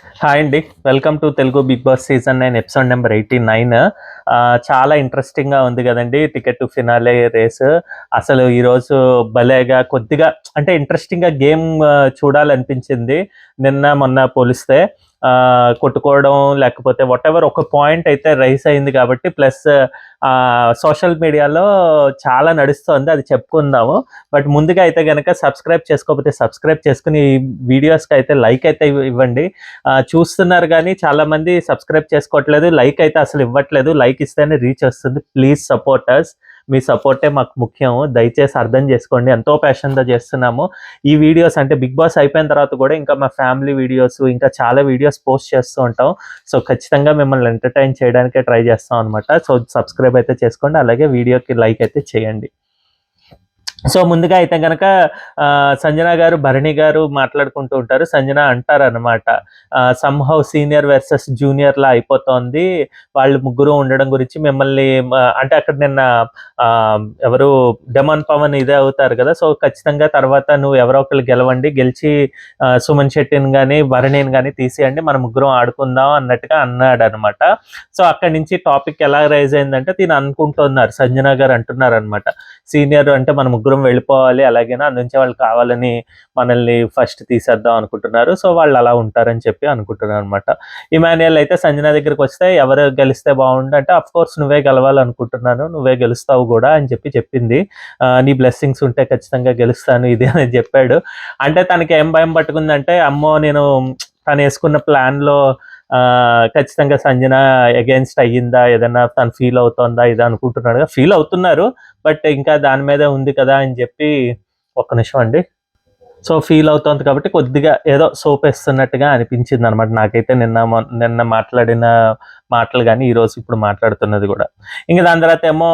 Hi అండి. Welcome to Telugu Bigg Boss season 9 episode number 89. చాలా ఇంట్రెస్టింగ్‌గా ఉంది గదండీ! Ticket to finale race. అసలు ఈరోజు భలేగా కొద్దిగా అంటే ఇంట్రెస్టింగ్‌గా గేమ్ చూడాలనిపించింది. నిన్న, మొన్న పోలిస్తే. కొట్టుకోవడం లేకపోతే వాటెవర్ ఒక పాయింట్ అయితే రైజ్ అయింది కాబట్టి ప్లస్ సోషల్ మీడియాలో చాలా నడుస్తోంది. అది చెప్పుకుందాము. బట్ ముందుగా అయితే గనక సబ్స్క్రైబ్ చేసుకోకపోతే సబ్స్క్రైబ్ చేసుకొని వీడియోస్‌కి అయితే లైక్ అయితే ఇవ్వండి. చూస్తున్నారు కానీ చాలామంది సబ్స్క్రైబ్ చేసుకోవట్లేదు. లైక్ అయితే అసలు ఇవ్వట్లేదు. లైక్ ఇస్తేనే రీచ్ వస్తుంది. Please support us. మీ సపోర్టే మాకు ముఖ్యం. దయచేసి అర్థం చేసుకోండి. ఎంతో ప్యాషన్‌తో చేస్తున్నాము. ఈ వీడియోస్ అంటే బిగ్ బాస్ అయిపోయిన తర్వాత కూడా ఇంకా మా ఫ్యామిలీ వీడియోస్ ఇంకా చాలా వీడియోస్ పోస్ట్ చేస్తూ ఉంటాం. సో ఖచ్చితంగా మిమ్మల్ని ఎంటర్‌టైన్ చేయడానికే ట్రై చేస్తాం అనమాట. సో సబ్స్క్రైబ్ అయితే చేసుకోండి. అలాగే వీడియోకి లైక్ అయితే చేయండి. సో ముందుగా అయితే గనక సంజన గారు, భరణి గారు మాట్లాడుకుంటూ ఉంటారు. సంజన అంటారనమాట, సమ్‌హౌ సీనియర్ వర్సెస్ జూనియర్‌లా అయిపోతోంది. వాళ్ళు ముగ్గురు ఉండడం గురించి మిమ్మల్ని అంటే అక్కడ నిన్న ఎవరు డెమాన్ పవన్ ఇదే అవుతారు కదా! సో ఖచ్చితంగా తర్వాత నువ్వు ఎవరో ఒకళ్ళు గెలవండి. గెలిచి సుమన్ శెట్టిని గాని, భరణిని గాని తీసేయండి. మనం ముగ్గురం ఆడుకుందాం అన్నట్టుగా అన్నాడనమాట. సో అక్కడి నుంచి టాపిక్ ఎలా రైజ్ అయిందంటే తిను అనుకుంటున్నారు. సంజన గారు అంటున్నారనమాట, సీనియర్ అంటే మన ముగ్గురం వెళ్ళిపోవాలి, అలాగేనా అందుంచే వాళ్ళు కావాలని మనల్ని ఫస్ట్ తీసేద్దాం అనుకుంటున్నారు. సో వాళ్ళు అలా ఉంటారని చెప్పి అనుకుంటున్నారు అనమాట. ఇమాన్యుయల్ అయితే సంజన దగ్గరికి వస్తే ఎవరు గెలిస్తే బాగుండు అంటే, అఫ్ కోర్స్ నువ్వే గెలవాలనుకుంటున్నాను, నువ్వే గెలుస్తావు కూడా అని చెప్పింది. నీ బ్లెస్సింగ్స్ ఉంటే ఖచ్చితంగా గెలుస్తాను ఇది అని చెప్పాడు. అంటే తనకి ఏం భయం పట్టుకుందంటే, అమ్మో నేను తను వేసుకున్న ప్లాన్లో ఖచ్చితంగా సంజన అగెన్స్ట్ అయ్యిందా, ఏదైనా తను ఫీల్ అవుతోందా ఇది అనుకుంటున్నాడు. ఫీల్ అవుతున్నారు, బట్ ఇంకా దాని మీదే ఉంది కదా అని చెప్పి. ఒక్క నిమిషం అండి. సో ఫీల్ అవుతోంది కాబట్టి కొద్దిగా ఏదో సోపేస్తున్నట్టుగా అనిపించింది అనమాట నాకైతే నిన్న మాట్లాడిన మాటలు కానీ ఈరోజు ఇప్పుడు మాట్లాడుతున్నది కూడా. ఇంకా దాని తర్వాత ఏమో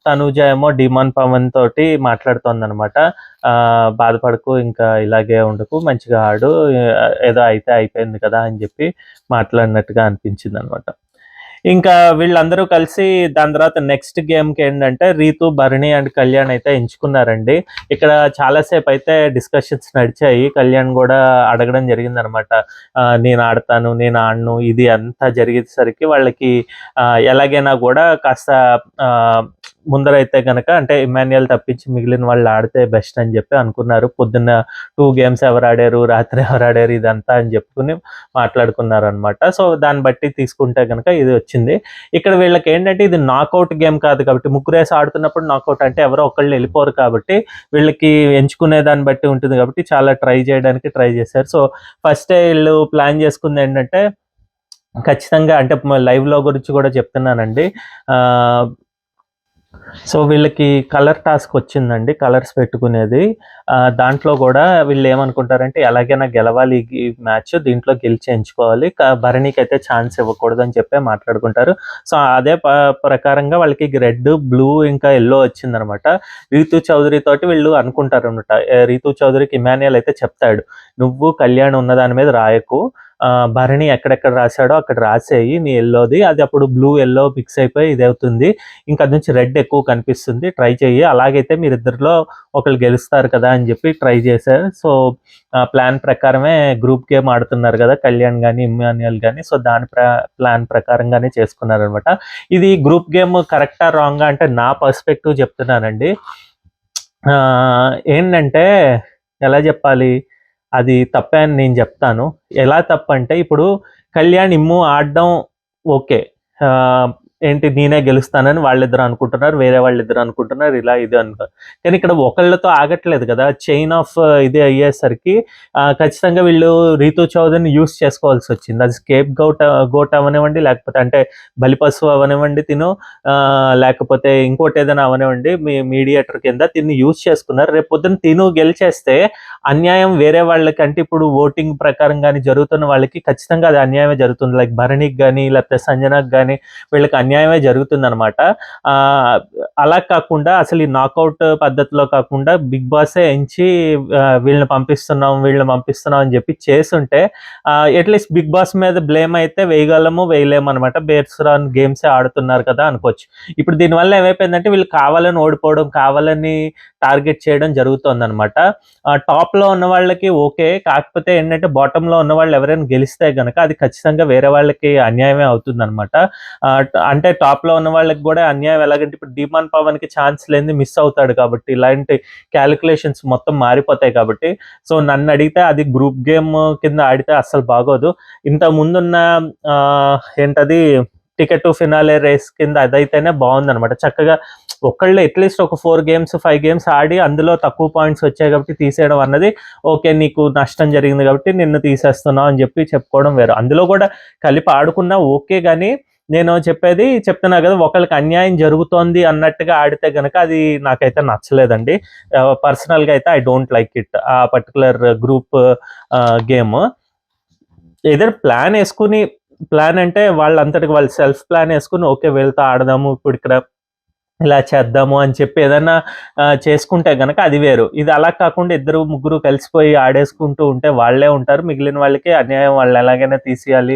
తనూజ ఏమో డిమాన్ పవన్ తోటి మాట్లాడుతోందనమాట. బాధపడకు, ఇంకా ఇలాగే ఉండకు, మంచిగా ఆడు, ఏదో అయితే అయిపోయింది కదా అని చెప్పి మాట్లాడినట్టుగా అనిపించింది అనమాట. ఇంకా వీళ్ళందరూ కలిసి దాని తర్వాత నెక్స్ట్ గేమ్‌కి ఏంటంటే రీతు, భరణి అండ్ కళ్యాణ్ అయితే ఎంచుకున్నారండి. ఇక్కడ చాలాసేపు అయితే డిస్కషన్స్ నడిచాయి. కళ్యాణ్ కూడా అడగడం జరిగిందనమాట. నేను ఆడతాను, నేను ఆడను ఇది అంతా జరిగేసరికి వాళ్ళకి ఎలాగైనా కూడా కాస్త ముందరైతే గనక అంటే ఇమాన్యుయల్ తప్పించి మిగిలిన వాళ్ళు ఆడితే బెస్ట్ అని చెప్పి అనుకున్నారు. పొద్దున్న 2 గేమ్స్ ఎవరు ఆడారు, రాత్రి ఎవరు ఆడారు ఇదంతా అని చెప్పుకుని మాట్లాడుకున్నారనమాట. సో దాన్ని బట్టి తీసుకుంటే గనక ఇది వచ్చింది. ఇక్కడ వీళ్ళకి ఏంటంటే ఇది నాకౌట్ గేమ్ కాదు కాబట్టి, ముగ్గురేసి ఆడుతున్నప్పుడు నాకౌట్ అంటే ఎవరో ఒకళ్ళు వెళ్ళిపోరు కాబట్టి వీళ్ళకి ఎంచుకునే దాన్ని బట్టి ఉంటుంది కాబట్టి చాలా ట్రై చేయడానికి ట్రై చేశారు. సో ఫస్టే వీళ్ళు ప్లాన్ చేసుకుంది ఏంటంటే ఖచ్చితంగా అంటే లైవ్‌లో గురించి కూడా చెప్తున్నానండి. సో వీళ్ళకి కలర్ టాస్క్ వచ్చిందండి, కలర్స్ పెట్టుకునేది. దాంట్లో కూడా వీళ్ళు ఏమనుకుంటారంటే ఎలాగైనా గెలవాలి ఈ మ్యాచ్, దీంట్లో గెలిచి ఎంచుకోవాలి, భరణికి అయితే ఛాన్స్ ఇవ్వకూడదు అని చెప్పి మాట్లాడుకుంటారు. సో అదే ప్రకారంగా వాళ్ళకి రెడ్, బ్లూ ఇంకా ఎల్లో వచ్చిందనమాట. రీతు చౌదరి తోటి వీళ్ళు అనుకుంటారు అనమాట. రీతు చౌదరికి ఇమాన్యుయల్ అయితే చెప్తాడు, నువ్వు కళ్యాణ్ ఉన్న దాని మీద రాయకు, భరణి ఎక్కడెక్కడ రాశాడో అక్కడ రాసేయి నీ ఎల్లోది, అది అప్పుడు బ్లూ ఎల్లో మిక్స్ అయిపోయి ఇది అవుతుంది, ఇంకా అది నుంచి రెడ్ ఎక్కువ కనిపిస్తుంది, ట్రై చెయ్యి, అలాగైతే మీరిద్దరిలో ఒకళ్ళు గెలుస్తారు కదా అని చెప్పి ట్రై చేశారు. సో ప్లాన్ ప్రకారమే గ్రూప్ గేమ్ ఆడుతున్నారు కదా కళ్యాణ్ కానీ ఇమాన్యుయల్ కానీ. సో దాని ప్లాన్ ప్రకారంగానే చేసుకున్నారనమాట. ఇది గ్రూప్ గేమ్ కరెక్టా రాంగా అంటే నా పర్స్పెక్టివ్ చెప్తున్నానండి. ఏంటంటే ఎలా చెప్పాలి, అది తప్పే అని నేను చెప్తాను. ఎలా తప్పంటే ఇప్పుడు కళ్యాణ్, ఇమ్ము ఆడడం ఓకే. ఏంటి నేనే గెలుస్తానని వాళ్ళిద్దరు అనుకుంటున్నారు, వేరే వాళ్ళిద్దరు అనుకుంటున్నారు, ఇలా ఇది కానీ ఇక్కడ ఒకళ్ళతో ఆగట్లేదు కదా. చైన్ ఆఫ్ ఇది అయ్యేసరికి ఖచ్చితంగా వీళ్ళు రీతు చౌదరిని యూస్ చేసుకోవాల్సి వచ్చింది. అది స్కేప్ గోట్ అవనివ్వండి, లేకపోతే అంటే బలిపశువు అవనివ్వండి తిను, లేకపోతే ఇంకోటి ఏదైనా అవనివ్వండి, మీడియేటర్ కింద తిని యూస్ చేసుకున్నారు. రేపు పొద్దున్న తిను గెలిచేస్తే అన్యాయం వేరే వాళ్ళకి, అంటే ఇప్పుడు ఓటింగ్ ప్రకారం కానీ జరుగుతున్న వాళ్ళకి ఖచ్చితంగా అది అన్యాయమే జరుగుతుంది. లైక్ భరణికి కానీ లేకపోతే సంజనకు కానీ వీళ్ళకి అన్యాయమే జరుగుతుందనమాట. అలా కాకుండా అసలు ఈ నాకౌట్ పద్ధతిలో కాకుండా బిగ్ బాసే ఎంచి వీళ్ళని పంపిస్తున్నాం అని చెప్పి చేస్తుంటే అట్లీస్ట్ బిగ్ బాస్ మీద బ్లేమ్ అయితే వేయగలము, వేయలేము అనమాట. బేర్స్ రాన్ గేమ్సే ఆడుతున్నారు కదా అనుకోవచ్చు. ఇప్పుడు దీనివల్ల ఏమైపోయిందంటే వీళ్ళు కావాలని ఓడిపోవడం, కావాలని టార్గెట్ చేయడం జరుగుతుందన్నమాట. టాప్‌లో ఉన్న వాళ్ళకి ఓకే. కాకపోతే ఏంటంటే బాటమ్‌లో ఉన్న వాళ్ళు ఎవరైనా గెలిస్తే గనక అది ఖచ్చితంగా వేరే వాళ్ళకి అన్యాయమే అవుతుందన్నమాట. అంటే టాప్‌లో ఉన్న వాళ్ళకి గూడా అన్యాయం ఎలాగంటే ఇప్పుడు 'ధీమాన్ పవన్‌కి' ఛాన్స్ లేనిది మిస్ అవుతాడు కాబట్టి ఇలాంటి క్యాలిక్యులేషన్స్ మొత్తం మారిపోతాయి కాబట్టి, సో నన్నడిగితే అది గ్రూప్ గేమ్ కింద ఆడితే అస్సలు బాగోదు. ఇంతకు ముందున్న ఏంటది టికెట్ టు ఫినాలే రేస్ కింద అదైతేనే బావుందనమాట. చక్కగా ఒకళ్ళు అట్‌లీస్ట్ ఒక 4 గేమ్స్, 5 గేమ్స్ ఆడి అందులో తక్కువ పాయింట్స్ వచ్చాయి కాబట్టి తీసేయడం అన్నది ఓకే. నీకు నష్టం జరిగింది కాబట్టి నిన్ను తీసేస్తున్నాం అని చెప్పి చెప్పుకోవడం వేరు. అందులో కూడా కలిపి ఆడుకున్నా ఓకే గానీ, నేను చెప్తున్నా కదా! ఒకళ్ళకి అన్యాయం జరుగుతోంది అన్నట్టుగా ఆడితే గనక అది నాకైతే నచ్చలేదండి. పర్సనల్‌గా అయితే ఐ డోంట్ లైక్ ఇట్. ఆ పర్టిక్యులర్ గ్రూప్ గేమ్. ఏదైనా ప్లాన్ అంటే వాళ్ళంతటికి వాళ్ళు సెల్ఫ్ ప్లాన్ యేసుకొని ఓకే. వీళ్ళతో ఆడదాము. ఇప్పుడిక్కడ ఇలా చేద్దాము అని చెప్పి ఏదన్నా చేసుకుంటే గనక అది వేరు. ఇది అలా కాకుండా ఇద్దరు, ముగ్గురు కలిసిపోయి ఆడేసుకుంటూ ఉంటే వాళ్ళే ఉంటారు. మిగిలిన వాళ్ళకి అన్యాయం వాళ్ళు ఎలాగైనా తీసేయాలి,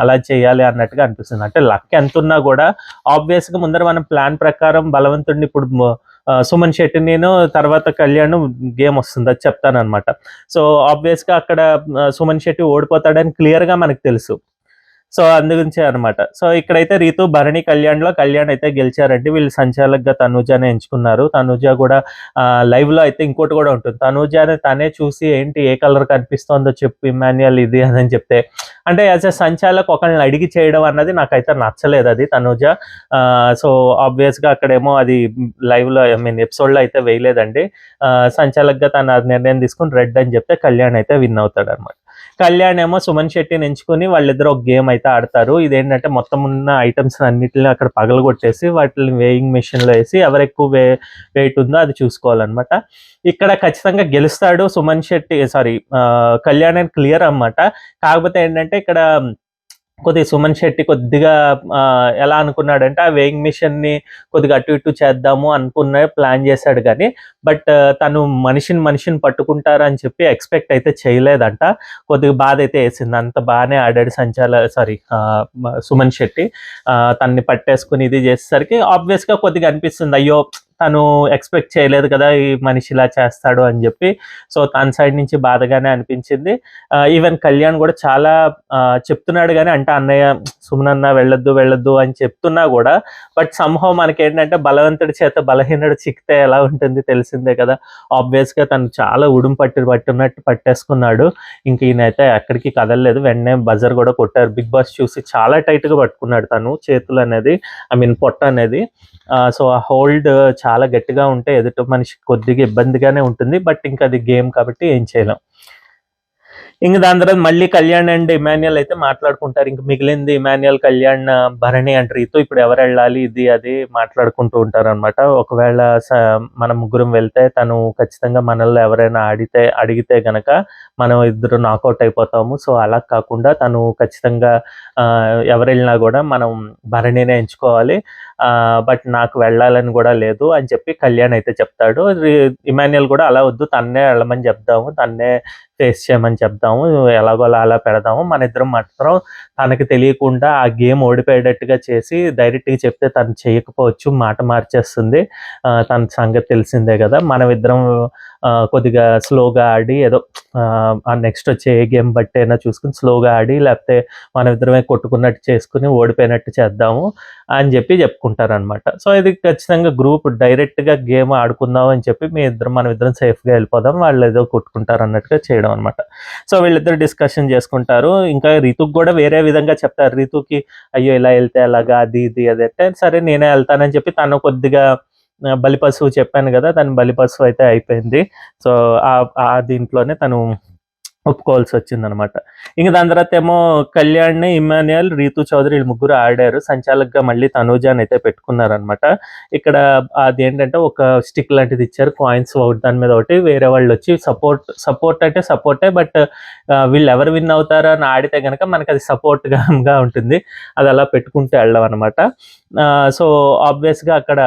అలా చేయాలి అన్నట్టుగా అనిపిస్తుంది. అంటే లక్ ఎంతున్నా గూడా ఆబ్వియస్‌గా ముందర మనం ప్లాన్ ప్రకారం బలవంతుడిని ఇప్పుడు సుమన్ శెట్టినిను తర్వాత కళ్యాణ్ గేమ్ వస్తుంది. అది చెప్తాననమాట. సో, ఆబ్వియస్‌గా అక్కడ సుమన్ శెట్టి ఓడిపోతాడని క్లియర్‌గా మనకు తెలుసు. సో, అందు గురించే అనమాట. సో, ఇక్కడైతే రీతు, భరణి, కళ్యాణ్‌లో కళ్యాణ్ అయితే గెలిచారండి. వీళ్ళు సంచాలక్‌గా తనూజానే ఎంచుకున్నారు. తనూజ గూడా లైవ్‌లో అయితే ఇంకోటి గూడా ఉంటుంది. తనూజాని తనే చూసి ఏంటి ఏ కలర్ కనిపిస్తోందో చెప్పు ఇమ్మాన్యుయల్ ఇది అదని చెప్తే, అంటే యాస్ ఎ సంచాలక్ ఒకళ్ళని అడిగి చేయడం అన్నది నాకైతే నచ్చలేదది తనూజ. సో, ఆబ్వియస్‌గా అక్కడేమో అది లైవ్‌లో ఐ మీన్ ఎపిసోడ్‌లో అయితే వేయలేదండి. సంచాలక్‌గా తను ఆ నిర్ణయం తీసుకొని రెడ్ అని చెప్తే కళ్యాణ్ అయితే విన్ అవుతాడనమాట. కళ్యాణ్ ఏమో సుమన్ శెట్టిని ఎంచుకొని వాళ్ళిద్దరూ ఒక గేమ్ అయితే ఆడతారు. ఇదేంటంటే మొత్తం ఉన్న ఐటెమ్స్ అన్నిటిని అక్కడ పగలగొట్టేసి వాటిని వేయింగ్ మెషిన్‌లో ఏసి ఎవరెక్కువ వెయిట్ ఉందో అది చూసుకోవాలనమాట. ఇక్కడ ఖచ్చితంగా గెలుస్తాడు సుమన్ శెట్టి సారీ కళ్యాణ్ అని క్లియర్ అనమాట. కాకపోతే ఏంటంటే ఇక్కడ కొద్దిగా సుమన్ శెట్టి కొద్దిగా ఎలా అనుకున్నాడంటే, ఆ వేయింగ్ మిషన్‌ని కొద్దిగా అటు ఇటు చేద్దాము అనుకున్న ప్లాన్ చేశాడు గానీ, బట్ తను మనిషిని పట్టుకుంటారని చెప్పి ఎక్స్‌పెక్ట్ అయితే చేయలేదంట. కొద్దిగా బాధైతే యేసింది. అంత బానే ఆడాడు సుమన్ శెట్టి. తనని పట్టేసుకొని ఇది చేసేసరికి ఆబ్వియస్‌గా కొద్దిగా అనిపిస్తుంది. అయ్యో! తను ఎక్స్‌పెక్ట్ చేయలేదు కదా! ఈ మనిషి ఇలా చేస్తాడు అని జెప్పి. సో, తన సైడ్ నుంచి బాధగానే అనిపించింది. ఈవెన్ కళ్యాణ్ గూడా చాలా చెప్తున్నాడు గానీ, అంటే అన్నయ్య సుమనన్న వెళ్ళొద్దు అని చెప్తున్నా గూడా, బట్ సమ్‌హౌ మనకేంటంటే బలవంతుడి చేత బలహీనుడు చిక్కితే ఎలా ఉంటుంది తెలిసిందే కదా! ఆబ్వియస్‌గా తను చాలా పట్టున్నట్టు పట్టేసుకున్నాడు. ఇంక ఈయనైతే ఎక్కడికి కదలలేదు. వెంటనే బజర్ గూడా కొట్టారు. బిగ్ బాస్ చూసి చాలా టైట్‌గా పట్టుకున్నాడు తను చేతులనేది, ఐ మీన్ పొట్టనేది. సో, ఆ హోల్డ్ చాలా గట్టిగా ఉంటే ఎదుటి మనిషికి కొద్దిగా ఇబ్బందిగానే ఉంటుంది. బట్ ఇంక అది గేమ్ కాబట్టి ఏం చేయలేం. ఇంక దాని తర్వాత మళ్ళీ కళ్యాణ్ అండ్ ఇమాన్యుయల్ అయితే మాట్లాడుకుంటారు. ఇంక మిగిలింది ఇమాన్యుయల్, కళ్యాణ్, భరణి అండ్ రీతు ఇప్పుడు ఎవరెళ్ళాలి ఇది అది మాట్లాడుకుంటూ ఉంటారనమాట. ఒకవేళ మనం ముగ్గురం వెళ్తే తను ఖచ్చితంగా మనల్లో ఎవరైనా అడిగితే గనక మనం ఇద్దరు నాకౌట్ అయిపోతాము. సో, అలా కాకుండా తను ఖచ్చితంగా ఎవరెళ్ళినా గూడా మనం భరణినే ఎంచుకోవాలి. బట్ నాకు వెళ్ళాలని గూడా లేదు అని చెప్పి కళ్యాణ్ అయితే చెప్తాడు. ఇమాన్యుయల్ గూడా అలా వద్దు తన్నే ఎళ్ళమని చెప్దాము. తన్నే ఫేస్ చేయమని చెప్దాము. ఎలాగోలా అలా పెడదాము. మనిద్దరం మాత్రం తనకి తెలియకుండా ఆ గేమ్ ఓడిపోయేటట్టుగా చేసి డైరెక్ట్‌గా చెప్తే తను చేయకపోవచ్చు. మాట మార్చేస్తుంది. తన సంగతి తెలిసిందే గదా! మనమిద్దరం కొద్దిగా స్లోగా ఆడి ఏదో నెక్స్ట్ వచ్చే ఏ గేమ్ బట్టైనా చూసుకొని స్లోగా ఆడి లేకపోతే మనమిద్దరమే కొట్టుకున్నట్టు చేసుకొని ఓడిపోయినట్టు చేద్దాము అని చెప్పుకుంటారనమాట. సో, ఇది ఖచ్చితంగా గ్రూప్ డైరెక్ట్‌గా గేమ్ ఆడుకుందాం అని చెప్పి మనమిద్దరం సేఫ్‌గా వెళ్ళిపోదాం. వాళ్ళేదో కొట్టుకుంటారు అన్నట్టుగా చేయడం అనమాట. సో, వీళ్ళిద్దరు డిస్కషన్ చేసుకుంటారు. ఇంకా రితుకి గూడా వేరే విధంగా చెప్తారు. రితుకి అయ్యో! ఇలా ఎళ్తే ఎలాగా అది ఇది అది అంటే, సరే నేనే ఎళ్తానని చెప్పి తను కొద్దిగా బలిపశువు చెప్పాను గదా! తను బలిపశువు అయితే అయిపోయింది. సో, ఆ దీంట్లోనే తను ఒప్పుకోవాల్సొచ్చిందనమాట. ఇంక దాని తర్వాతేమో కళ్యాణ్‌ని, ఇమ్మాన్యుయల్, రీతు చౌదరి ఈళ్ళు ముగ్గురు ఆడారు. సంచాలక్‌గా మళ్ళీ తనూజానైతే పెట్టుకున్నారనమాట. ఇక్కడ అదేంటంటే ఒక స్టిక్ లాంటిది ఇచ్చారు. కాయిన్స్ ఒకటి దాని మీద ఒకటి. వేరే వాళ్ళొచ్చి సపోర్ట్ అంటే సపోర్టే. బట్ వీళ్ళెవరు విన్ అవుతారో అని ఆడితే గనక మనకది సపోర్ట్‌గా ఉంటుంది. అది అలా పెట్టుకుంటూ ఎళ్ళడం అనమాట. సో, ఆబ్వియస్‌గా అక్కడ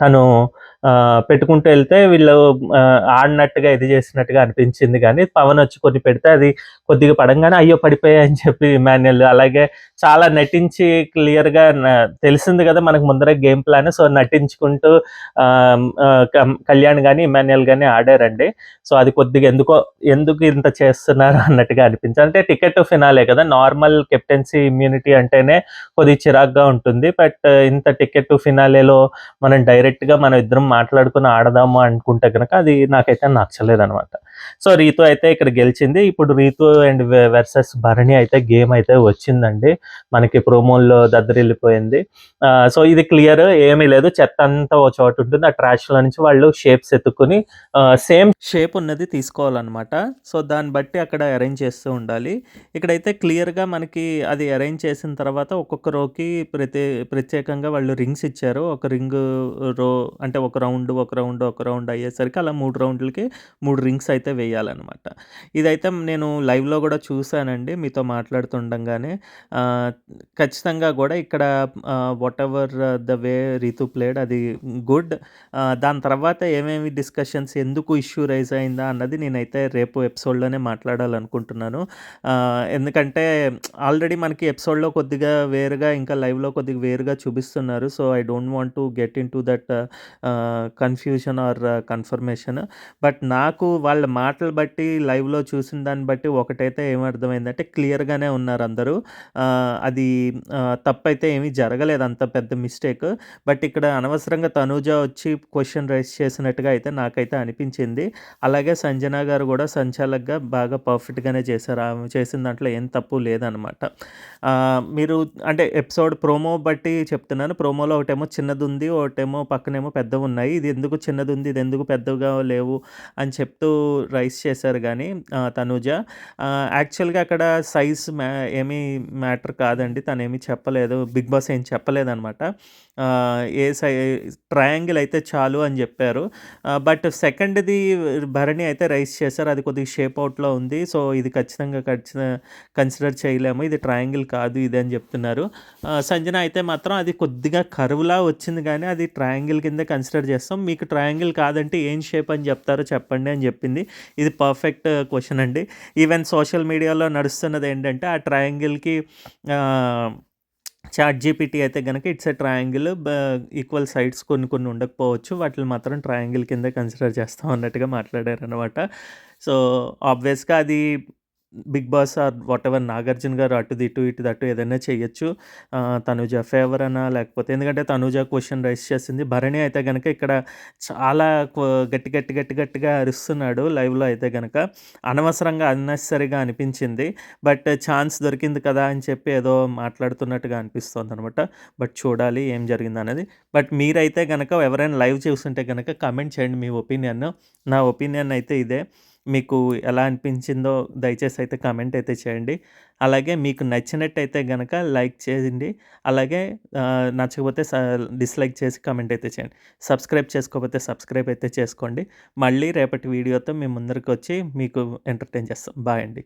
తను పెట్టుకుంటూ ఎళ్తే వీళ్ళు ఆడినట్టుగా ఇది చేసినట్టుగా అనిపించింది గానీ, పవనొచ్చి కొన్ని పెడితే అది కొద్దిగా పడంగానే అయ్యో పడిపోయాయి అని చెప్పి ఇమాన్యుయల్ అలాగే చాలా నటించి క్లియర్‌గా తెలిసింది కదా మనకు ముందరే గేమ్ ప్లాన్. సో, నటించుకుంటూ కళ్యాణ్ గాని, ఇమాన్యుయల్ గాని ఆడారండి. సో, అది కొద్దిగా ఎందుకు ఇంత చేస్తున్నారు అన్నట్టుగా అనిపించింది. అంటే టికెట్ టు ఫినాలే కదా! నార్మల్ కెప్టెన్సీ ఇమ్యూనిటీ అంటేనే కొద్దిగా చిరాకుగా ఉంటుంది. బట్ ఇంత టికెట్ టు ఫినాలేలో మనం డైరెక్ట్‌గా మనం ఇద్దరం మాట్లాడుకొని ఆడదాము అనుకుంటే గనక అది నాకైతే నచ్చలేదనమాట. సో, రీతు అయితే ఇక్కడ గెలిచింది. ఇప్పుడు రీతు అండ్ వర్సెస్ భరణి అయితే గేమ్ అయితే వచ్చిందండి. మనకి ప్రోమోల్లో దద్దరిల్లిపోయింది. సో, ఇది క్లియర్ ఏమీ లేదు. చెత్తంతా ఓ చోట ఉంటుంది. ఆ ట్రాష్‌లో నుంచి వాళ్ళు షేప్స్ ఎతుక్కొని సేమ్ షేప్ ఉన్నది తీసుకోవాలనమాట. సో, దాన్ని బట్టి అక్కడ అరేంజ్ చేస్తూ ఉండాలి. ఇక్కడైతే క్లియర్‌గా మనకి అది అరేంజ్ చేసిన తర్వాత ఒక్కొక్క రోకి ప్రత్యేకంగా వాళ్ళు రింగ్స్ ఇచ్చారు. ఒక రింగు రో అంటే ఒక రౌండ్, ఒక రౌండ్, ఒక రౌండ్ అయ్యేసరికి అలా 3 రౌండ్‌లకి 3 రింగ్స్ అయితే వేయాలనమాట. ఇదైతే నేను లైవ్‌లో గూడా చూసానండి మీతో మాట్లాడుతుండంగానే. ఆహ్, ఖచ్చితంగా గూడా ఇక్కడ whatever the way Rithu played అది గుడ్. దాని తర్వాత ఏమేమి డిస్కషన్స్ ఎందుకు ఇష్యూ రైజ్ అయిందా అన్నది నేనైతే రేపు ఎపిసోడ్‌లోనే మాట్లాడాలనుకుంటున్నాను. ఎందుకంటే ఆల్రెడీ మనకి ఎపిసోడ్‌లో కొద్దిగా వేరుగా ఇంకా లైవ్‌లో కొద్దిగా వేరుగా చూపిస్తున్నారు. So, I don't want to get into that confusion or confirmation. But నాకు వాళ్ళ మాటలు బట్టి లైవ్‌లో చూసిన దాన్ని బట్టి ఒకటైతే ఏమర్థమైందంటే క్లియర్‌గానే ఉన్నారందరూ. అది తప్పైతే ఏమీ జరగలేదు అంత పెద్ద మిస్టేక్. బట్ ఇక్కడ అనవసరంగా తనూజ వచ్చి క్వెషన్ రైజ్ చేసినట్టుగా అయితే నాకైతే అనిపించింది. అలాగే సంజన గారు కూడా సంచాలక్‌గా బాగా పర్ఫెక్ట్‌గానే చేశారు. ఆమె చేసిన దాంట్లో ఏం తప్పు లేదనమాట. మీరు అంటే ఎపిసోడ్ ప్రోమో బట్టి చెప్తున్నాను. ప్రోమోలో ఒకటేమో చిన్నదుంది, ఒకటేమో పక్కనేమో పెద్దవున్నాయి. ఇది ఎందుకు చిన్నదుంది, ఇది ఎందుకు పెద్దగా లేవు అని చెప్తూ రైజ్ చేశారు గానీ తనూజ. యాక్చువల్‌గా అక్కడ సైజ్ ఏమీ మ్యాటర్ కాదండి. తనేమి చెప్పలేదు. బిగ్ బాస్ ఏం చెప్పలేదనమాట. ఏ ట్రయాంగిల్ అయితే చాలు అని జెప్పారు. బట్ సెకండ్‌ది భరణి అయితే రైజ్ చేశారు. అది కొద్దిగా షేప్ అవుట్‌లో ఉంది. సో, ఇది ఖచ్చితంగా కన్సిడర్ చేయలేము. ఇది ట్రయాంగిల్ కాదు ఇది అని జెప్తున్నారు. సంజన అయితే మాత్రం అది కొద్దిగా కర్వ్‌లా వచ్చింది గానీ అది ట్రయాంగిల్ కిందే కన్సిడర్ చేస్తాం. మీకు ట్రయాంగిల్ కాదంటే ఏం షేప్ అని జెప్తారో చెప్పండి అని జెప్పింది. ఇది పర్ఫెక్ట్ క్వెషన్ అండి. ఈవెన్ సోషల్ మీడియాలో నడుస్తున్నది ఏంటంటే ఆ ట్రయాంగిల్‌కి చాట్‌జీపీటీ అయితే గనక it's a triangle equal sides కొన్ని ఉండకపోవచ్చు. వాటిని మాత్రం ట్రయాంగిల్ కిందే కన్సిడర్ చేస్తాం అన్నట్టుగా మాట్లాడారనమాట. సో, ఆబ్వియస్‌గా అది Bigg Boss or whatever Nagarjuna garu ఇటు ఏదైనా చేయొచ్చు. తనూజ ఫేవర్ అనా లేకపోతే ఎందుకంటే తనూజ క్వెషన్ రైజ్ చేసింది. భరణి అయితే గనక ఇక్కడ చాలా గట్టిగా అరుస్తున్నాడు లైవ్‌లో అయితే గనక. అనవసరంగా అన్నెసెసరీగా అనిపించింది. బట్ ఛాన్స్ దొరికింది కదా అని చెప్పి ఏదో మాట్లాడుతున్నట్టుగా అనిపిస్తోందనమాట. బట్ చూడాలి ఏం జరిగిందనేది. బట్ మీరైతే గనక ఎవరైనా లైవ్ చూస్తుంటే గనక కామెంట్ చేయండి మీ ఒపీనియన్. నా ఒపీనియన్ అయితే ఇదే. మీకు ఎలా అనిపించిందో దయచేసి అయితే కామెంట్ అయితే చేయండి. అలాగే మీకు నచ్చినట్టయితే గనక లైక్ చేయండి. అలాగే నచ్చకపోతే డిస్‌లైక్ చేసి కామెంట్ అయితే చేయండి. సబ్స్క్రైబ్ చేసుకోకపోతే సబ్స్క్రైబ్ అయితే చేసుకోండి. మళ్ళీ రేపటి వీడియోతో మీ ముందరికొచ్చి మీకు ఎంటర్‌టైన్ చేస్తాం. బాయ్ అండి.